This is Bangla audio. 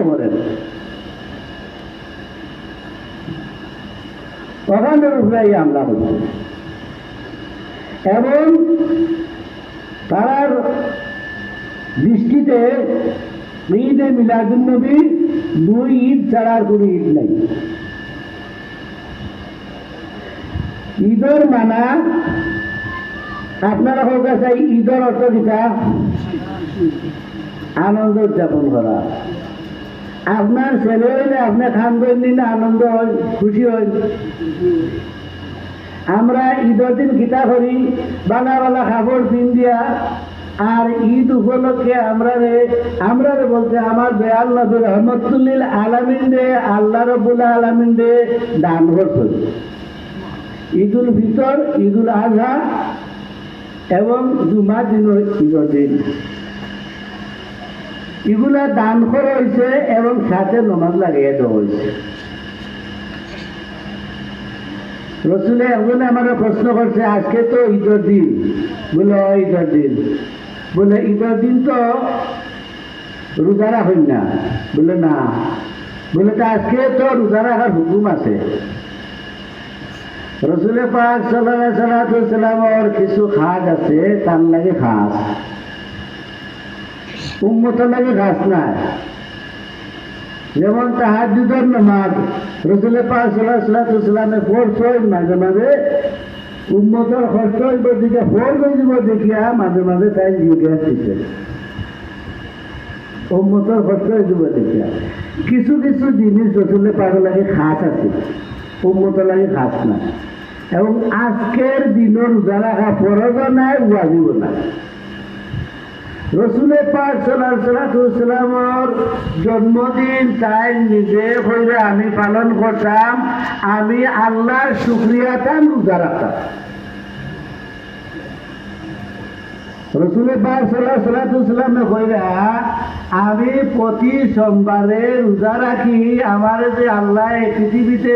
করেন, ওখানের উপরে হামলা করছে এবং তার দৃষ্টিতে ঈদে মিলাদুন্নবী 2 ঈদ ছাড়া আর কোনো ঈদ নাই। ঈদের মানা আপনারা কাছে ঈদের অর্থ কিটা? আনন্দ উদযাপন করা। আপনার ছেলে হইলে আপনি খান করেন না, আনন্দ হয়, খুশি হয়। আমরা ঈদের দিন কিতা করি? বালা বালা কাপড় পিন্দিয়া আর ঈদ উপলক্ষে আমরা বলতে আমার দয়াল নবী রহমতুল্লিল আলামিন দে, আল্লাহ রব্বুল আলামিন দে দান করছেন। ঈদুল ফিতর, ঈদুল আজহা এবং জুমা দিন ঈদের দিন এগুলা দান করা হয়েছে এবং সাথে নমাজ লাগিয়ে দেওয়া হয়েছে। রসুলে একজনে আমার প্রশ্ন করছে, আজকে তো ঈদের দিন। বলে ঈদের দিন। বলে ঈদের দিন তো রোজা রাখেন না? বলে না। বলে তো আজকে তো রোজা রাখার হুকুম আছে। রসুলে পাক সাল্লাল্লাহু আলাইহি সাল্লামের কিছু খাস আছে, তার লাগে খাস, উম্মতের লাগে খাস নাই। যেমন তাহাজ্জুদের নামাজ রসুলে পাক সাল্লাল্লাহু আলাইহি সাল্লামে পড়ছেন, মাঝে মাঝে উম্মতের কষ্ট হইব দিকে ফোর হয়ে যাব দেখিয়া মাঝে মাঝে তাই জিজ্ঞাসা দিচ্ছেন, উম্মতের কষ্ট হয়ে যাব দেখিয়া। কিছু কিছু জিনিস রসুলে পাক লাগে খাস আছে, উম্মতের লাগে খাস না। এবং আজকের দিনের রোজা রাখা ফরজও নাই, ওয়াজিবও নাই। রসুলে পাক সাল্লাল্লাহু আলাইহি সাল্লামের জন্মদিন তাই নিজে হইলে আমি পালন করতাম, আমি আল্লাহর শুকরিয়াটা রোজা রাখতাম। রসুলে পাক সাল্লাল্লাহু আলাইহি সাল্লামে কইরা আমি প্রতি সোমবারে রোজা রাখি, আমার যে আল্লাহ পৃথিবীতে